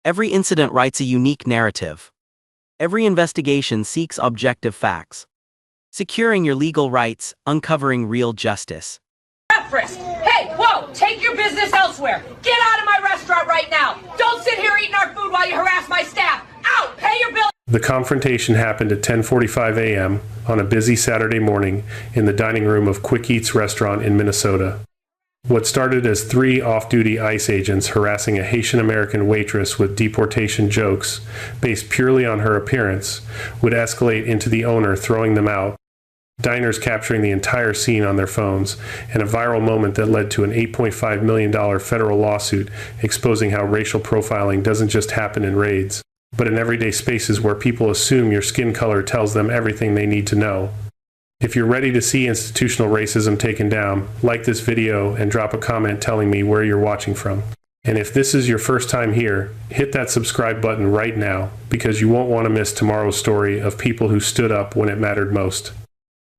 Every incident writes a unique narrative. Every investigation seeks objective facts. Securing your legal rights, uncovering real justice. Hey, whoa, take your business elsewhere. Get out of my restaurant right now. Don't sit here eating our food while you harass my staff. Out, pay your bill. The confrontation happened at 10:45 a.m. on a busy Saturday morning in the dining room of Quick Eats restaurant in Minnesota. What started as 3 off-duty ICE agents harassing a Haitian-American waitress with deportation jokes based purely on her appearance would escalate into the owner throwing them out, diners capturing the entire scene on their phones, and a viral moment that led to an $8.5 million federal lawsuit exposing how racial profiling doesn't just happen in raids, but in everyday spaces where people assume your skin color tells them everything they need to know. If you're ready to see institutional racism taken down, like this video and drop a comment telling me where you're watching from. And if this is your first time here, hit that subscribe button right now, because you won't want to miss tomorrow's story of people who stood up when it mattered most.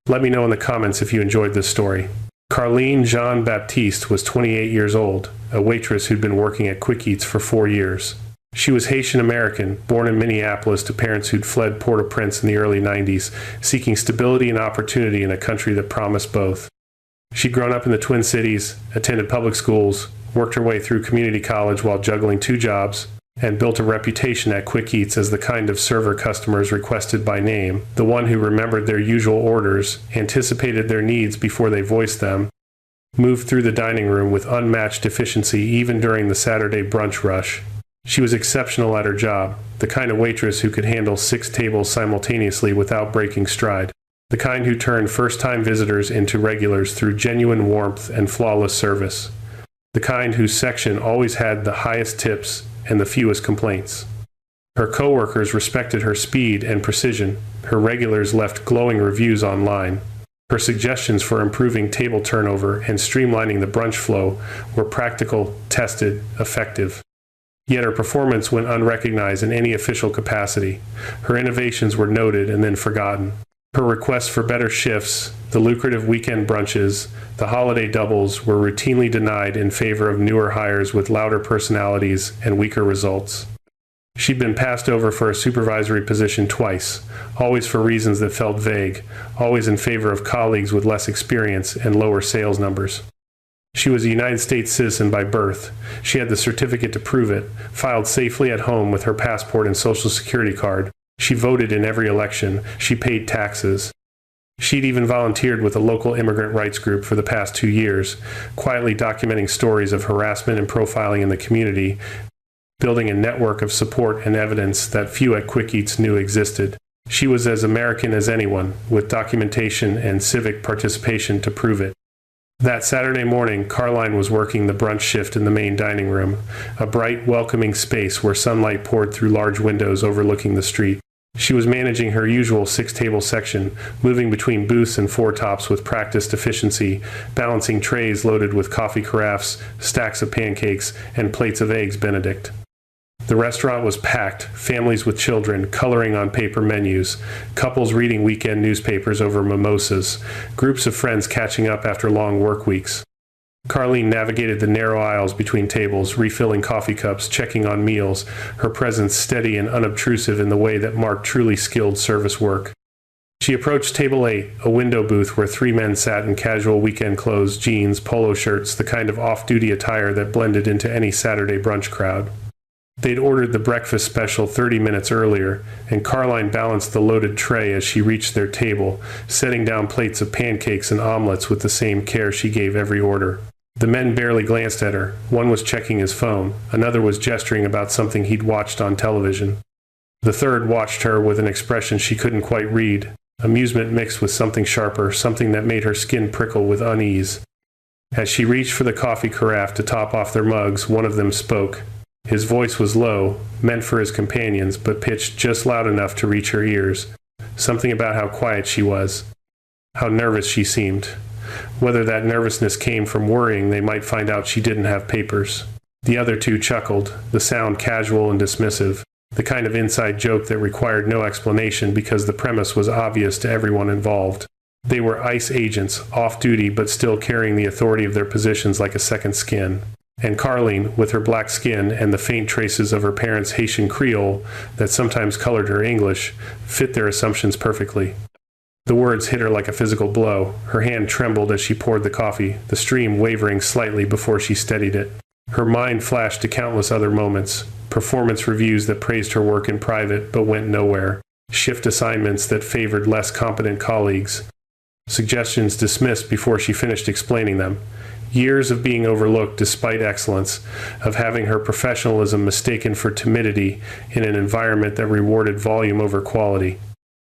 Let me know in the comments if you enjoyed this story. Carlene Jean Baptiste was 28 years old, a waitress who'd been working at Quick Eats for 4 years. She was Haitian American, born in Minneapolis to parents who'd fled Port-au-Prince in the early 90s, seeking stability and opportunity in a country that promised both. She'd grown up in the Twin Cities, attended public schools, worked her way through community college while juggling 2 jobs, and built a reputation at Quick Eats as the kind of server customers requested by name, the one who remembered their usual orders, anticipated their needs before they voiced them, moved through the dining room with unmatched efficiency even during the Saturday brunch rush. She was exceptional at her job, the kind of waitress who could handle 6 tables simultaneously without breaking stride, the kind who turned first-time visitors into regulars through genuine warmth and flawless service, the kind whose section always had the highest tips and the fewest complaints. Her coworkers respected her speed and precision. Her regulars left glowing reviews online. Her suggestions for improving table turnover and streamlining the brunch flow were practical, tested, effective. Yet her performance went unrecognized in any official capacity. Her innovations were noted and then forgotten. Her requests for better shifts, the lucrative weekend brunches, the holiday doubles were routinely denied in favor of newer hires with louder personalities and weaker results. She'd been passed over for a supervisory position twice, always for reasons that felt vague, always in favor of colleagues with less experience and lower sales numbers. She was a United States citizen by birth. She had the certificate to prove it, filed safely at home with her passport and social security card. She voted in every election. She paid taxes. She'd even volunteered with a local immigrant rights group for the past 2 years, quietly documenting stories of harassment and profiling in the community, building a network of support and evidence that few at Quick Eats knew existed. She was as American as anyone, with documentation and civic participation to prove it. That Saturday morning, Carline was working the brunch shift in the main dining room, a bright, welcoming space where sunlight poured through large windows overlooking the street. She was managing her usual 6-table section, moving between booths and 4-tops with practiced efficiency, balancing trays loaded with coffee carafes, stacks of pancakes, and plates of eggs Benedict. The restaurant was packed, families with children coloring on paper menus, couples reading weekend newspapers over mimosas, groups of friends catching up after long work weeks. Carlene navigated the narrow aisles between tables, refilling coffee cups, checking on meals, her presence steady and unobtrusive in the way that marked truly skilled service work. She approached table 8, a window booth where 3 men sat in casual weekend clothes, jeans, polo shirts, the kind of off-duty attire that blended into any Saturday brunch crowd. They'd ordered the breakfast special 30 minutes earlier, and Carline balanced the loaded tray as she reached their table, setting down plates of pancakes and omelets with the same care she gave every order. The men barely glanced at her. One was checking his phone. Another was gesturing about something he'd watched on television. The third watched her with an expression she couldn't quite read, amusement mixed with something sharper, something that made her skin prickle with unease. As she reached for the coffee carafe to top off their mugs, one of them spoke. His voice was low, meant for his companions, but pitched just loud enough to reach her ears. Something about how quiet she was, how nervous she seemed. Whether that nervousness came from worrying they might find out she didn't have papers. The other 2 chuckled, the sound casual and dismissive, the kind of inside joke that required no explanation because the premise was obvious to everyone involved. They were ICE agents, off-duty but still carrying the authority of their positions like a second skin. And Carleen, with her black skin and the faint traces of her parents' Haitian Creole that sometimes colored her English, fit their assumptions perfectly. The words hit her like a physical blow. Her hand trembled as she poured the coffee, the stream wavering slightly before she steadied it. Her mind flashed to countless other moments, performance reviews that praised her work in private but went nowhere, shift assignments that favored less competent colleagues, suggestions dismissed before she finished explaining them. Years of being overlooked despite excellence, of having her professionalism mistaken for timidity in an environment that rewarded volume over quality.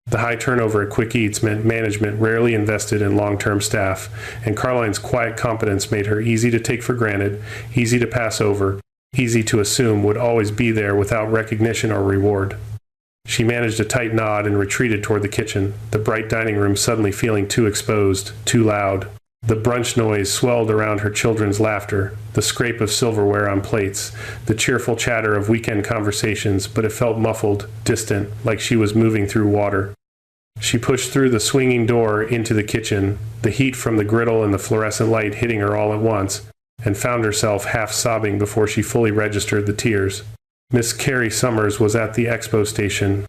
The high turnover at Quick Eats meant management rarely invested in long-term staff, and Carline's quiet competence made her easy to take for granted, easy to pass over, easy to assume would always be there without recognition or reward. She managed a tight nod and retreated toward the kitchen, the bright dining room suddenly feeling too exposed, too loud. The brunch noise swelled around her children's laughter, the scrape of silverware on plates, the cheerful chatter of weekend conversations, but it felt muffled, distant, like she was moving through water. She pushed through the swinging door into the kitchen, the heat from the griddle and the fluorescent light hitting her all at once, and found herself half sobbing before she fully registered the tears. Miss Carrie Summers was at the expo station,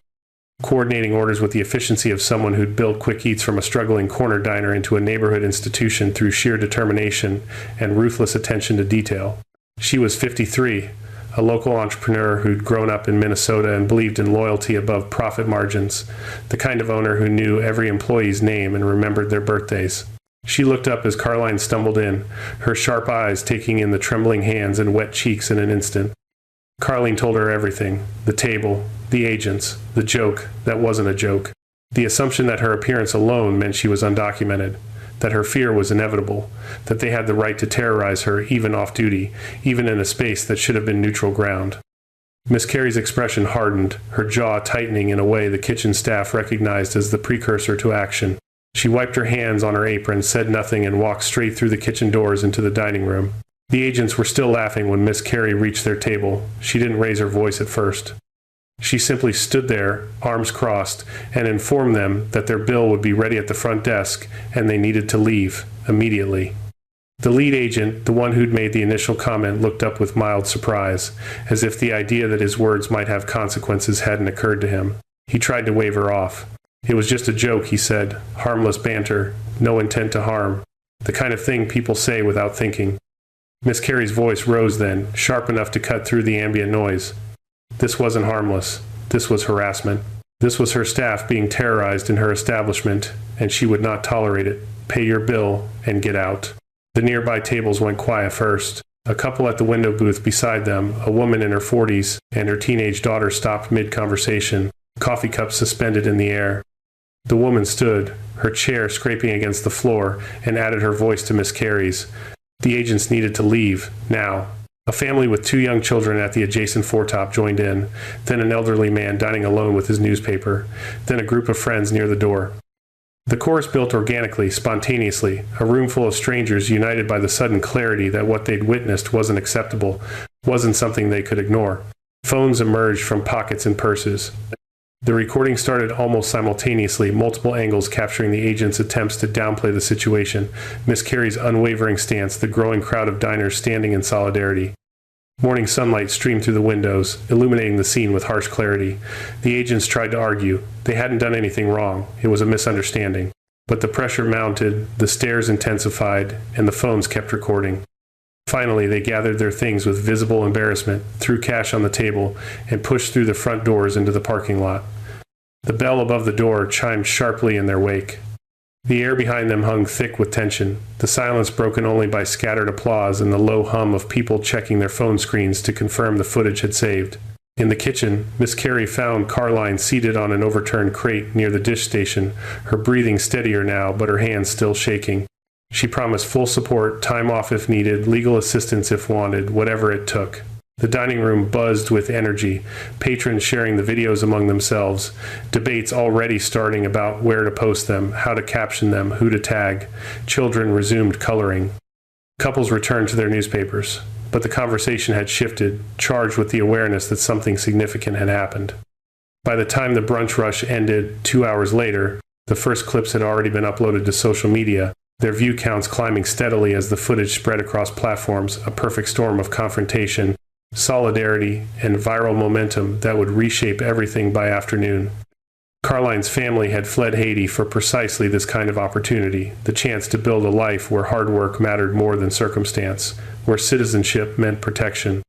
coordinating orders with the efficiency of someone who'd built Quick Eats from a struggling corner diner into a neighborhood institution through sheer determination and ruthless attention to detail. She was 53, a local entrepreneur who'd grown up in Minnesota and believed in loyalty above profit margins, the kind of owner who knew every employee's name and remembered their birthdays. She looked up as Carline stumbled in, her sharp eyes taking in the trembling hands and wet cheeks in an instant. Carline told her everything, the table, the agents, the joke that wasn't a joke, the assumption that her appearance alone meant she was undocumented, that her fear was inevitable, that they had the right to terrorize her even off duty, even in a space that should have been neutral ground. Miss Carey's expression hardened, her jaw tightening in a way the kitchen staff recognized as the precursor to action. She wiped her hands on her apron, said nothing, and walked straight through the kitchen doors into the dining room. The agents were still laughing when Miss Carey reached their table. She didn't raise her voice at first. She simply stood there, arms crossed, and informed them that their bill would be ready at the front desk and they needed to leave immediately. The lead agent, the one who'd made the initial comment, looked up with mild surprise, as if the idea that his words might have consequences hadn't occurred to him. He tried to wave her off. It was just a joke, he said. Harmless banter. No intent to harm. The kind of thing people say without thinking. Miss Carey's voice rose then, sharp enough to cut through the ambient noise. This wasn't harmless. This was harassment. This was her staff being terrorized in her establishment, and she would not tolerate it. Pay your bill and get out. The nearby tables went quiet first. A couple at the window booth beside them, a woman in her 40s, and her teenage daughter stopped mid-conversation, coffee cups suspended in the air. The woman stood, her chair scraping against the floor, and added her voice to Miss Carey's. The agents needed to leave, now. A family with 2 young children at the adjacent foretop joined in, then an elderly man dining alone with his newspaper, then a group of friends near the door. The chorus built organically, spontaneously, a room full of strangers united by the sudden clarity that what they'd witnessed wasn't acceptable, wasn't something they could ignore. Phones emerged from pockets and purses. The recording started almost simultaneously, multiple angles capturing the agent's attempts to downplay the situation, Miss Carey's unwavering stance, the growing crowd of diners standing in solidarity. Morning sunlight streamed through the windows, illuminating the scene with harsh clarity. The agents tried to argue. They hadn't done anything wrong. It was a misunderstanding. But the pressure mounted, the stares intensified, and the phones kept recording. Finally, they gathered their things with visible embarrassment, threw cash on the table, and pushed through the front doors into the parking lot. The bell above the door chimed sharply in their wake. The air behind them hung thick with tension, the silence broken only by scattered applause and the low hum of people checking their phone screens to confirm the footage had saved. In the kitchen, Miss Carey found Carline seated on an overturned crate near the dish station, her breathing steadier now, but her hands still shaking. She promised full support, time off if needed, legal assistance if wanted, whatever it took. The dining room buzzed with energy, patrons sharing the videos among themselves, debates already starting about where to post them, how to caption them, who to tag. Children resumed coloring. Couples returned to their newspapers, but the conversation had shifted, charged with the awareness that something significant had happened. By the time the brunch rush ended 2 hours later, the first clips had already been uploaded to social media, their view counts climbing steadily as the footage spread across platforms, a perfect storm of confrontation, solidarity, and viral momentum that would reshape everything by afternoon. Carline's family had fled Haiti for precisely this kind of opportunity, the chance to build a life where hard work mattered more than circumstance, where citizenship meant protection,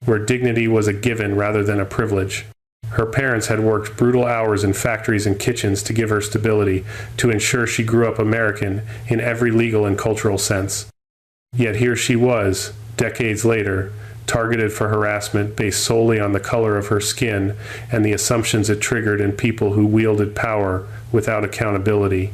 where dignity was a given rather than a privilege. Her parents had worked brutal hours in factories and kitchens to give her stability, to ensure she grew up American in every legal and cultural sense. Yet here she was, decades later, targeted for harassment based solely on the color of her skin and the assumptions it triggered in people who wielded power without accountability.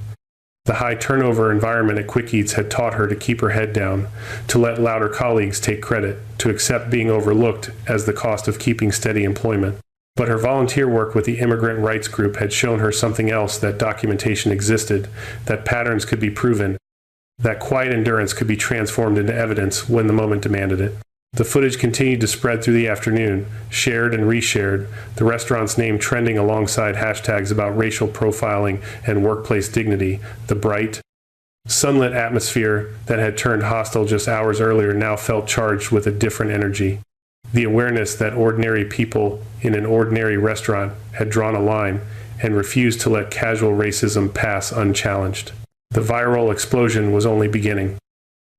The high turnover environment at Quick Eats had taught her to keep her head down, to let louder colleagues take credit, to accept being overlooked as the cost of keeping steady employment. But her volunteer work with the immigrant rights group had shown her something else: that documentation existed, that patterns could be proven, that quiet endurance could be transformed into evidence when the moment demanded it. The footage continued to spread through the afternoon, shared and reshared, the restaurant's name trending alongside hashtags about racial profiling and workplace dignity. The bright, sunlit atmosphere that had turned hostile just hours earlier now felt charged with a different energy. The awareness that ordinary people in an ordinary restaurant had drawn a line and refused to let casual racism pass unchallenged. The viral explosion was only beginning.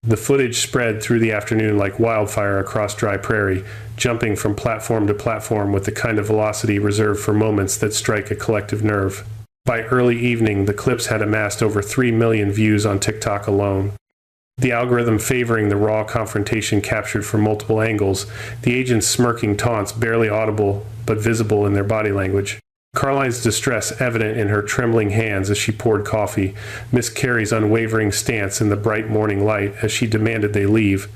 The footage spread through the afternoon like wildfire across dry prairie, jumping from platform to platform with the kind of velocity reserved for moments that strike a collective nerve. By early evening, the clips had amassed over 3 million views on TikTok alone. The algorithm favoring the raw confrontation captured from multiple angles, the agents smirking taunts barely audible but visible in their body language. Carline's distress evident in her trembling hands as she poured coffee, Miss Carey's unwavering stance in the bright morning light as she demanded they leave,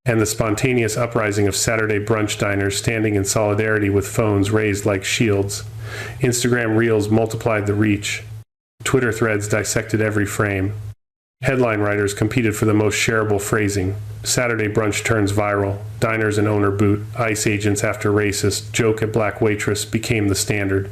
and the spontaneous uprising of Saturday brunch diners standing in solidarity with phones raised like shields. Instagram Reels multiplied the reach. Twitter threads dissected every frame. Headline writers competed for the most shareable phrasing. Saturday brunch turns viral. Diners and owner boot. ICE agents after racist. Joke at black waitress became the standard.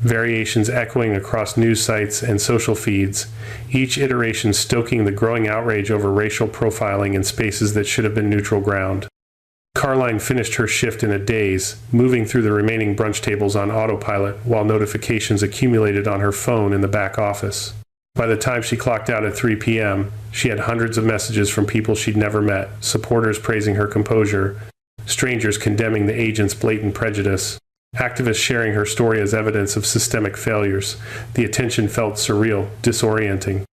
Variations echoing across news sites and social feeds, each iteration stoking the growing outrage over racial profiling in spaces that should have been neutral ground. Carline finished her shift in a daze, moving through the remaining brunch tables on autopilot while notifications accumulated on her phone in the back office. By the time she clocked out at 3 p.m., she had hundreds of messages from people she'd never met, supporters praising her composure, strangers condemning the agent's blatant prejudice, activists sharing her story as evidence of systemic failures. The attention felt surreal, disorienting.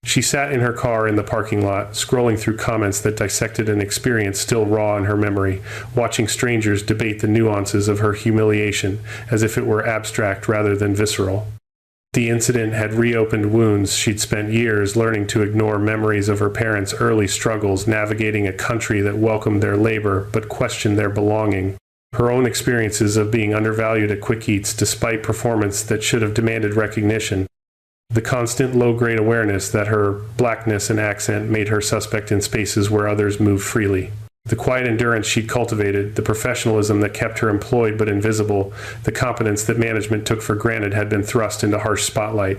She sat in her car in the parking lot, scrolling through comments that dissected an experience still raw in her memory, watching strangers debate the nuances of her humiliation as if it were abstract rather than visceral. The incident had reopened wounds she'd spent years learning to ignore, memories of her parents' early struggles navigating a country that welcomed their labor but questioned their belonging. Her own experiences of being undervalued at Quick Eats despite performance that should have demanded recognition. The constant low-grade awareness that her blackness and accent made her suspect in spaces where others moved freely. The quiet endurance she'd cultivated, the professionalism that kept her employed but invisible, the competence that management took for granted had been thrust into harsh spotlight.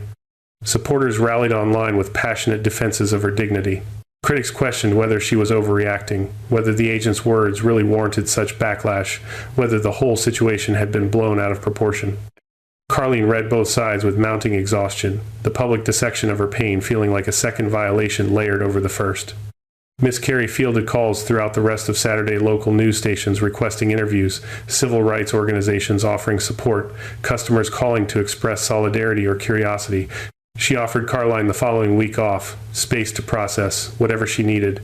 Supporters rallied online with passionate defenses of her dignity. Critics questioned whether she was overreacting, whether the agent's words really warranted such backlash, whether the whole situation had been blown out of proportion. Carline read both sides with mounting exhaustion, the public dissection of her pain feeling like a second violation layered over the first. Miss Carey fielded calls throughout the rest of Saturday, local news stations requesting interviews, civil rights organizations offering support, customers calling to express solidarity or curiosity. She offered Carline the following week off, space to process, whatever she needed.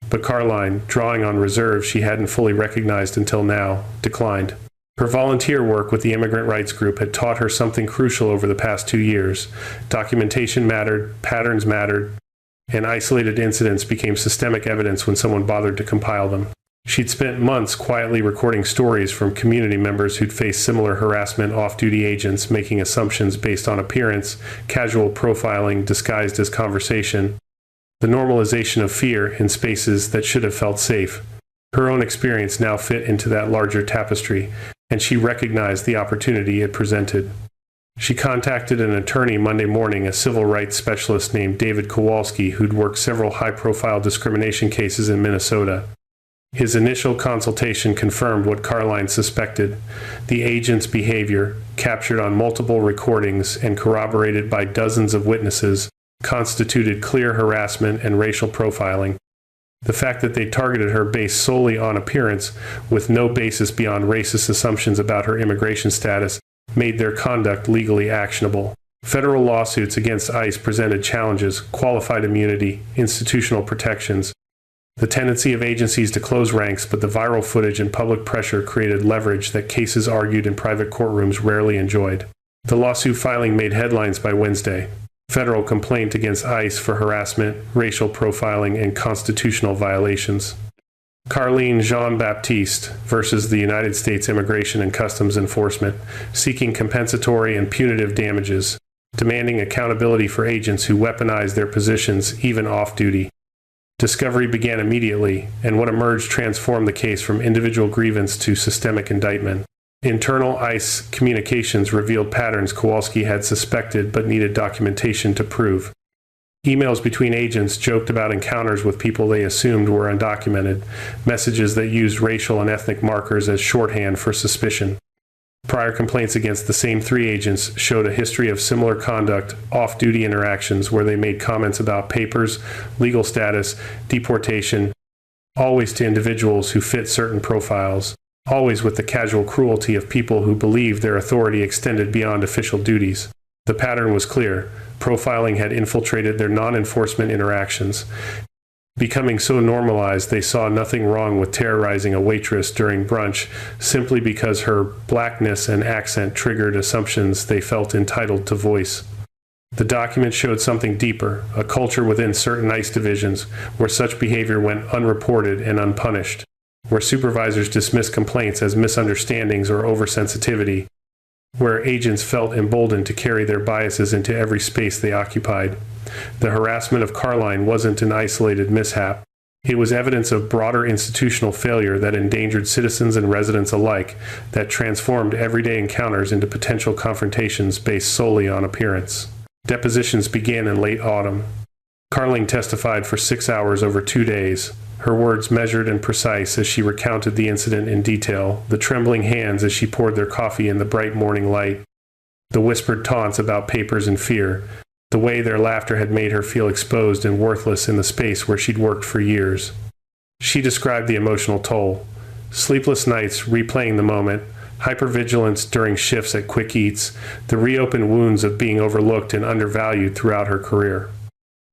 But Carline, drawing on reserves she hadn't fully recognized until now, declined. Her volunteer work with the immigrant rights group had taught her something crucial over the past 2 years. Documentation mattered, patterns mattered, and isolated incidents became systemic evidence when someone bothered to compile them. She'd spent months quietly recording stories from community members who'd faced similar harassment, off-duty agents making assumptions based on appearance, casual profiling disguised as conversation, the normalization of fear in spaces that should have felt safe. Her own experience now fit into that larger tapestry, and she recognized the opportunity it presented. She contacted an attorney Monday morning, a civil rights specialist named David Kowalski, who'd worked several high-profile discrimination cases in Minnesota. His initial consultation confirmed what Carline suspected. The agent's behavior, captured on multiple recordings and corroborated by dozens of witnesses, constituted clear harassment and racial profiling. The fact that they targeted her based solely on appearance, with no basis beyond racist assumptions about her immigration status, made their conduct legally actionable. Federal lawsuits against ICE presented challenges: qualified immunity, institutional protections, the tendency of agencies to close ranks, but the viral footage and public pressure created leverage that cases argued in private courtrooms rarely enjoyed. The lawsuit filing made headlines by Wednesday. Federal complaint against ICE for harassment, racial profiling, and constitutional violations. Carline Jean-Baptiste versus the United States Immigration and Customs Enforcement, seeking compensatory and punitive damages, demanding accountability for agents who weaponize their positions even off-duty. Discovery began immediately, and what emerged transformed the case from individual grievance to systemic indictment. Internal ICE communications revealed patterns Kowalski had suspected but needed documentation to prove. Emails between agents joked about encounters with people they assumed were undocumented, messages that used racial and ethnic markers as shorthand for suspicion. Prior complaints against the same three agents showed a history of similar conduct, off-duty interactions where they made comments about papers, legal status, deportation, always to individuals who fit certain profiles, always with the casual cruelty of people who believed their authority extended beyond official duties. The pattern was clear. Profiling had infiltrated their non-enforcement interactions, becoming so normalized they saw nothing wrong with terrorizing a waitress during brunch simply because her blackness and accent triggered assumptions they felt entitled to voice. The document showed something deeper, a culture within certain ICE divisions where such behavior went unreported and unpunished, where supervisors dismissed complaints as misunderstandings or oversensitivity, where agents felt emboldened to carry their biases into every space they occupied. The harassment of Carline wasn't an isolated mishap. It was evidence of broader institutional failure that endangered citizens and residents alike, that transformed everyday encounters into potential confrontations based solely on appearance. Depositions began in late autumn. Carline testified for 6 hours over 2 days, her words measured and precise as she recounted the incident in detail, the trembling hands as she poured their coffee in the bright morning light, the whispered taunts about papers and fear, the way their laughter had made her feel exposed and worthless in the space where she'd worked for years. She described the emotional toll: sleepless nights replaying the moment, hypervigilance during shifts at Quick Eats, the reopened wounds of being overlooked and undervalued throughout her career.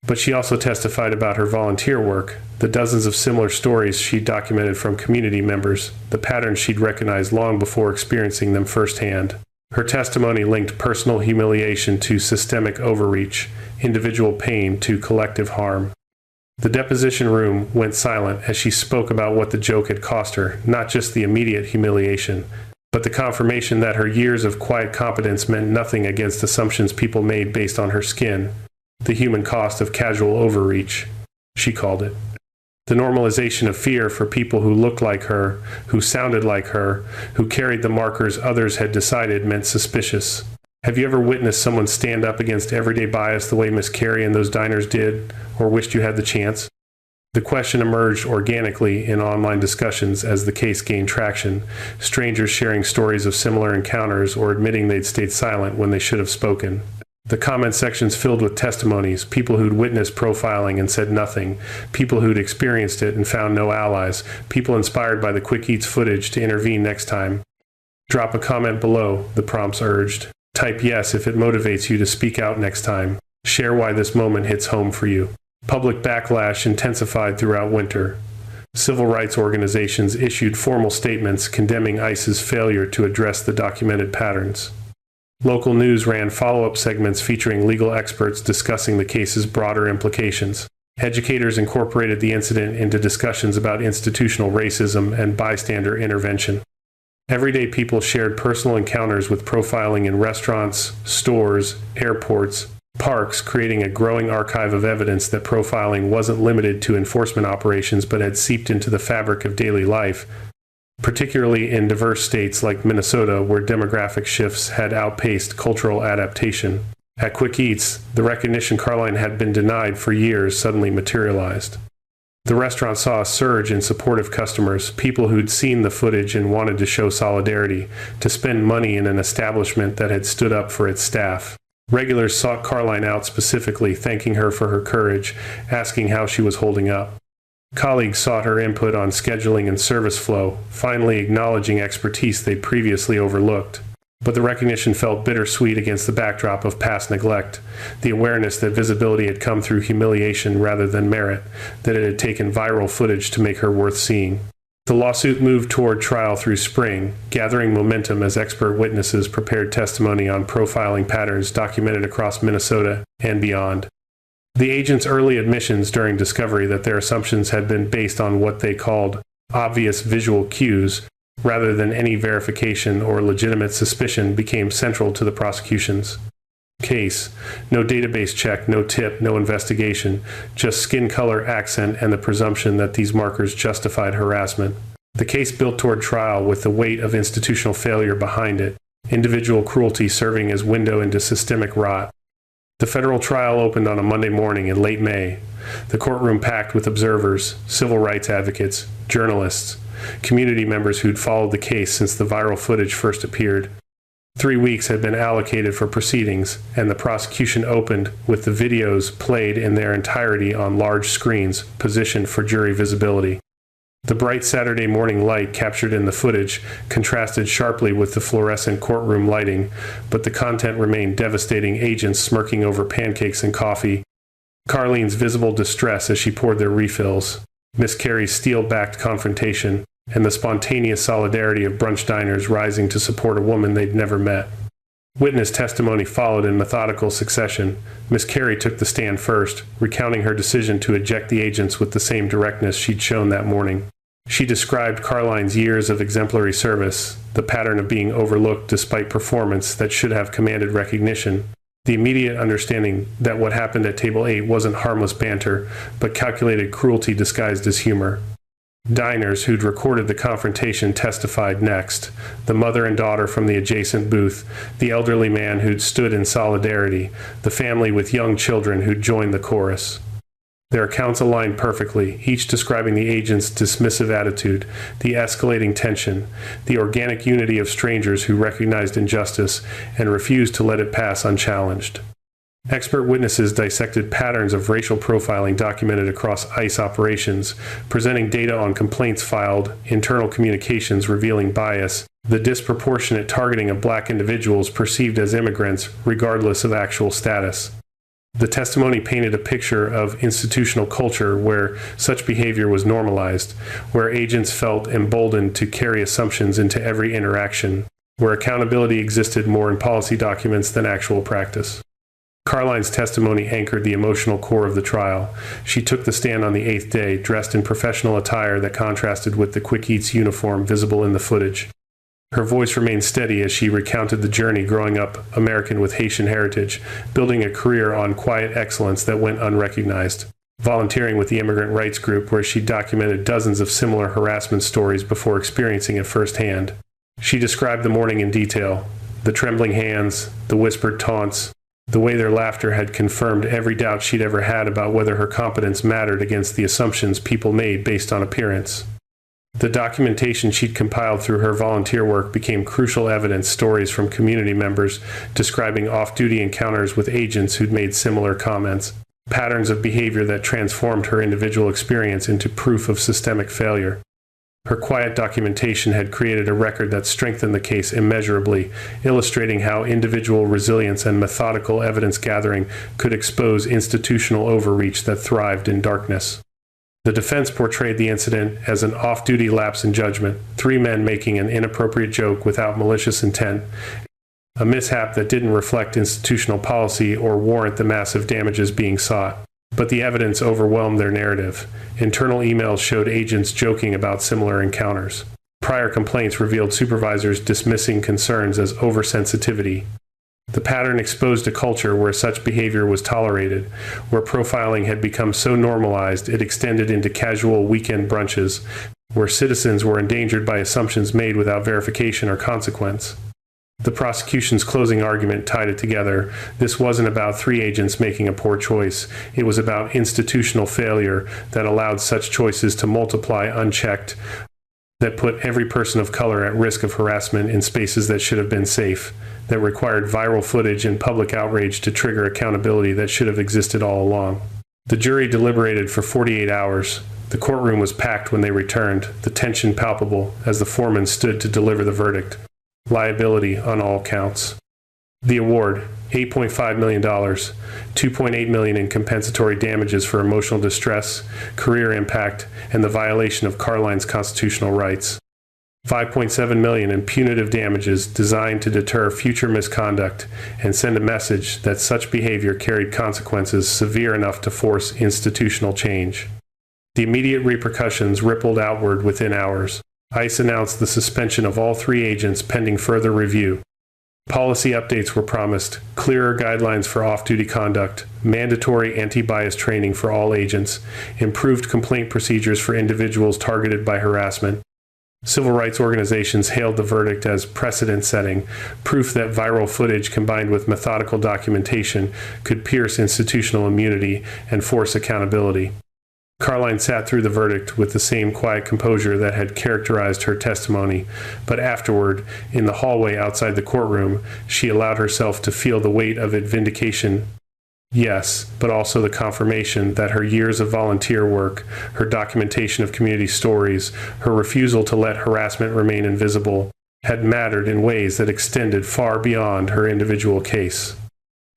But she also testified about her volunteer work, the dozens of similar stories she'd documented from community members, the patterns she'd recognized long before experiencing them firsthand. Her testimony linked personal humiliation to systemic overreach, individual pain to collective harm. The deposition room went silent as she spoke about what the joke had cost her, not just the immediate humiliation, but the confirmation that her years of quiet competence meant nothing against assumptions people made based on her skin. The human cost of casual overreach, she called it. The normalization of fear for people who looked like her, who sounded like her, who carried the markers others had decided meant suspicious. Have you ever witnessed someone stand up against everyday bias the way Miss Carey and those diners did, or wished you had the chance? The question emerged organically in online discussions as the case gained traction, strangers sharing stories of similar encounters or admitting they'd stayed silent when they should have spoken. The comment sections filled with testimonies, people who'd witnessed profiling and said nothing, people who'd experienced it and found no allies, people inspired by the Quick Eats footage to intervene next time. Drop a comment below, the prompts urged. Type yes if it motivates you to speak out next time. Share why this moment hits home for you. Public backlash intensified throughout winter. Civil rights organizations issued formal statements condemning ICE's failure to address the documented patterns. Local news ran follow-up segments featuring legal experts discussing the case's broader implications. Educators incorporated the incident into discussions about institutional racism and bystander intervention. Everyday people shared personal encounters with profiling in restaurants, stores, airports, parks, creating a growing archive of evidence that profiling wasn't limited to enforcement operations but had seeped into the fabric of daily life. particularly in diverse states like Minnesota, where demographic shifts had outpaced cultural adaptation. At Quick Eats, the recognition Caroline had been denied for years suddenly materialized. The restaurant saw a surge in supportive customers, people who'd seen the footage and wanted to show solidarity, to spend money in an establishment that had stood up for its staff. Regulars sought Caroline out specifically, thanking her for her courage, asking how she was holding up. Colleagues sought her input on scheduling and service flow, finally acknowledging expertise they'd previously overlooked. But the recognition felt bittersweet against the backdrop of past neglect, the awareness that visibility had come through humiliation rather than merit, that it had taken viral footage to make her worth seeing. The lawsuit moved toward trial through spring, gathering momentum as expert witnesses prepared testimony on profiling patterns documented across Minnesota and beyond. The agents' early admissions during discovery that their assumptions had been based on what they called obvious visual cues, rather than any verification or legitimate suspicion, became central to the prosecution's case. No database check, no tip, no investigation, just skin color, accent, and the presumption that these markers justified harassment. The case built toward trial with the weight of institutional failure behind it, individual cruelty serving as window into systemic rot. The federal trial opened on a Monday morning in late May, the courtroom packed with observers, civil rights advocates, journalists, community members who'd followed the case since the viral footage first appeared. 3 weeks had been allocated for proceedings, and the prosecution opened with the videos played in their entirety on large screens positioned for jury visibility. The bright Saturday morning light captured in the footage contrasted sharply with the fluorescent courtroom lighting, but the content remained devastating: agents smirking over pancakes and coffee, Carlene's visible distress as she poured their refills, Miss Carey's steel-backed confrontation, and the spontaneous solidarity of brunch diners rising to support a woman they'd never met. Witness testimony followed in methodical succession. Miss Carey took the stand first, recounting her decision to eject the agents with the same directness she'd shown that morning. She described Caroline's years of exemplary service, the pattern of being overlooked despite performance that should have commanded recognition, the immediate understanding that what happened at Table 8 wasn't harmless banter, but calculated cruelty disguised as humor. Diners who'd recorded the confrontation testified next, the mother and daughter from the adjacent booth, the elderly man who'd stood in solidarity, the family with young children who'd joined the chorus. Their accounts aligned perfectly, each describing the agent's dismissive attitude, the escalating tension, the organic unity of strangers who recognized injustice and refused to let it pass unchallenged. Expert witnesses dissected patterns of racial profiling documented across ICE operations, presenting data on complaints filed, internal communications revealing bias, the disproportionate targeting of black individuals perceived as immigrants, regardless of actual status. The testimony painted a picture of institutional culture where such behavior was normalized, where agents felt emboldened to carry assumptions into every interaction, where accountability existed more in policy documents than actual practice. Caroline's testimony anchored the emotional core of the trial. She took the stand on the 8th day, dressed in professional attire that contrasted with the Quick Eats uniform visible in the footage. Her voice remained steady as she recounted the journey growing up American with Haitian heritage, building a career on quiet excellence that went unrecognized, volunteering with the immigrant rights group where she documented dozens of similar harassment stories before experiencing it firsthand. She described the morning in detail, the trembling hands, the whispered taunts, the way their laughter had confirmed every doubt she'd ever had about whether her competence mattered against the assumptions people made based on appearance. The documentation she'd compiled through her volunteer work became crucial evidence, stories from community members describing off-duty encounters with agents who'd made similar comments, patterns of behavior that transformed her individual experience into proof of systemic failure. Her quiet documentation had created a record that strengthened the case immeasurably, illustrating how individual resilience and methodical evidence gathering could expose institutional overreach that thrived in darkness. The defense portrayed the incident as an off-duty lapse in judgment, 3 men making an inappropriate joke without malicious intent, a mishap that didn't reflect institutional policy or warrant the massive damages being sought. But the evidence overwhelmed their narrative. Internal emails showed agents joking about similar encounters. Prior complaints revealed supervisors dismissing concerns as oversensitivity. The pattern exposed a culture where such behavior was tolerated, where profiling had become so normalized it extended into casual weekend brunches, where citizens were endangered by assumptions made without verification or consequence. The prosecution's closing argument tied it together. This wasn't about three agents making a poor choice. It was about institutional failure that allowed such choices to multiply unchecked, that put every person of color at risk of harassment in spaces that should have been safe, that required viral footage and public outrage to trigger accountability that should have existed all along. The jury deliberated for 48 hours. The courtroom was packed when they returned, the tension palpable as the foreman stood to deliver the verdict. Liability on all counts. The award, $8.5 million, $2.8 million in compensatory damages for emotional distress, career impact, and the violation of Carline's constitutional rights. $5.7 million in punitive damages designed to deter future misconduct and send a message that such behavior carried consequences severe enough to force institutional change. The immediate repercussions rippled outward within hours. ICE announced the suspension of all three agents pending further review. Policy updates were promised, clearer guidelines for off-duty conduct, mandatory anti-bias training for all agents, improved complaint procedures for individuals targeted by harassment. Civil rights organizations hailed the verdict as precedent-setting, proof that viral footage combined with methodical documentation could pierce institutional immunity and force accountability. Carline sat through the verdict with the same quiet composure that had characterized her testimony, but afterward, in the hallway outside the courtroom, she allowed herself to feel the weight of it vindication. Yes, but also the confirmation that her years of volunteer work, her documentation of community stories, her refusal to let harassment remain invisible, had mattered in ways that extended far beyond her individual case.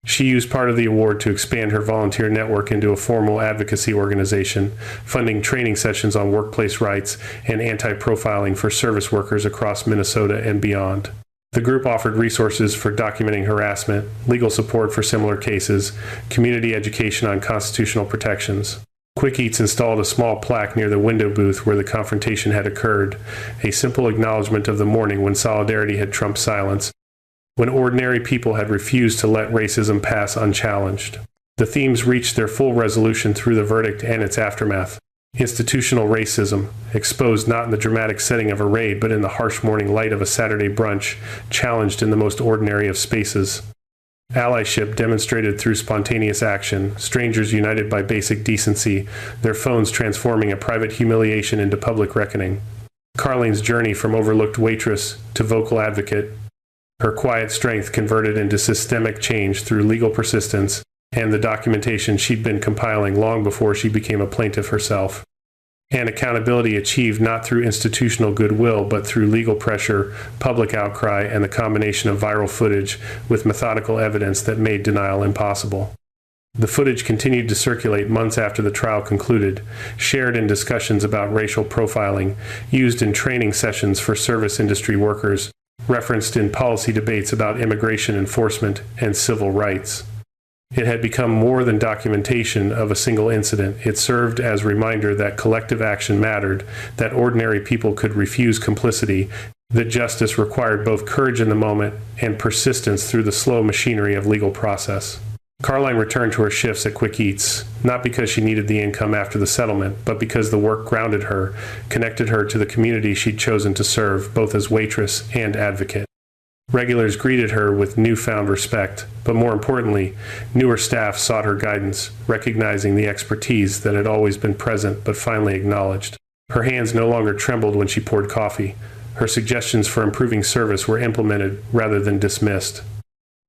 She used part of the award to expand her volunteer network into a formal advocacy organization, funding training sessions on workplace rights and anti-profiling for service workers across Minnesota and beyond. The group offered resources for documenting harassment, legal support for similar cases, community education on constitutional protections. Quick Eats installed a small plaque near the window booth where the confrontation had occurred, a simple acknowledgement of the morning when solidarity had trumped silence, when ordinary people had refused to let racism pass unchallenged. The themes reached their full resolution through the verdict and its aftermath. Institutional racism, exposed not in the dramatic setting of a raid but in the harsh morning light of a Saturday brunch, challenged in the most ordinary of spaces. Allyship demonstrated through spontaneous action, strangers united by basic decency, their phones transforming a private humiliation into public reckoning. Carline's journey from overlooked waitress to vocal advocate, her quiet strength converted into systemic change through legal persistence and the documentation she'd been compiling long before she became a plaintiff herself. And accountability achieved not through institutional goodwill, but through legal pressure, public outcry, and the combination of viral footage with methodical evidence that made denial impossible. The footage continued to circulate months after the trial concluded, shared in discussions about racial profiling, used in training sessions for service industry workers, referenced in policy debates about immigration enforcement and civil rights. It had become more than documentation of a single incident. It served as a reminder that collective action mattered, that ordinary people could refuse complicity, that justice required both courage in the moment and persistence through the slow machinery of legal process. Carline returned to her shifts at Quick Eats, not because she needed the income after the settlement, but because the work grounded her, connected her to the community she'd chosen to serve, both as waitress and advocate. Regulars greeted her with newfound respect, but more importantly, newer staff sought her guidance, recognizing the expertise that had always been present but finally acknowledged. Her hands no longer trembled when she poured coffee. Her suggestions for improving service were implemented rather than dismissed.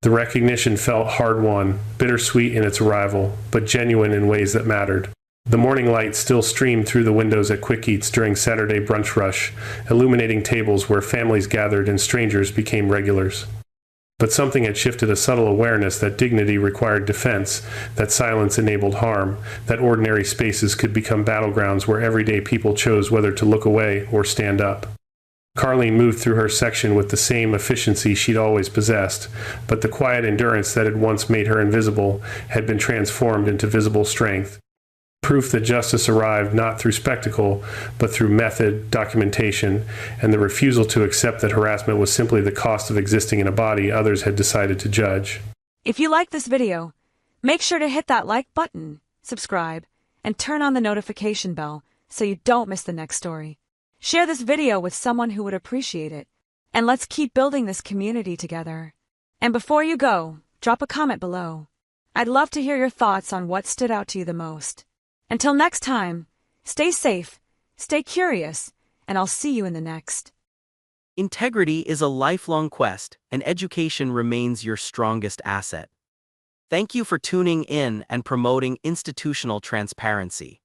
The recognition felt hard-won, bittersweet in its arrival, but genuine in ways that mattered. The morning light still streamed through the windows at Quick Eats during Saturday brunch rush, illuminating tables where families gathered and strangers became regulars. But something had shifted, a subtle awareness that dignity required defense, that silence enabled harm, that ordinary spaces could become battlegrounds where everyday people chose whether to look away or stand up. Carline moved through her section with the same efficiency she'd always possessed, but the quiet endurance that had once made her invisible had been transformed into visible strength. Proof that justice arrived not through spectacle, but through method, documentation, and the refusal to accept that harassment was simply the cost of existing in a body others had decided to judge. If you like this video, make sure to hit that like button, subscribe, and turn on the notification bell so you don't miss the next story. Share this video with someone who would appreciate it. And let's keep building this community together. And before you go, drop a comment below. I'd love to hear your thoughts on what stood out to you the most. Until next time, stay safe, stay curious, and I'll see you in the next. Integrity is a lifelong quest, and education remains your strongest asset. Thank you for tuning in and promoting institutional transparency.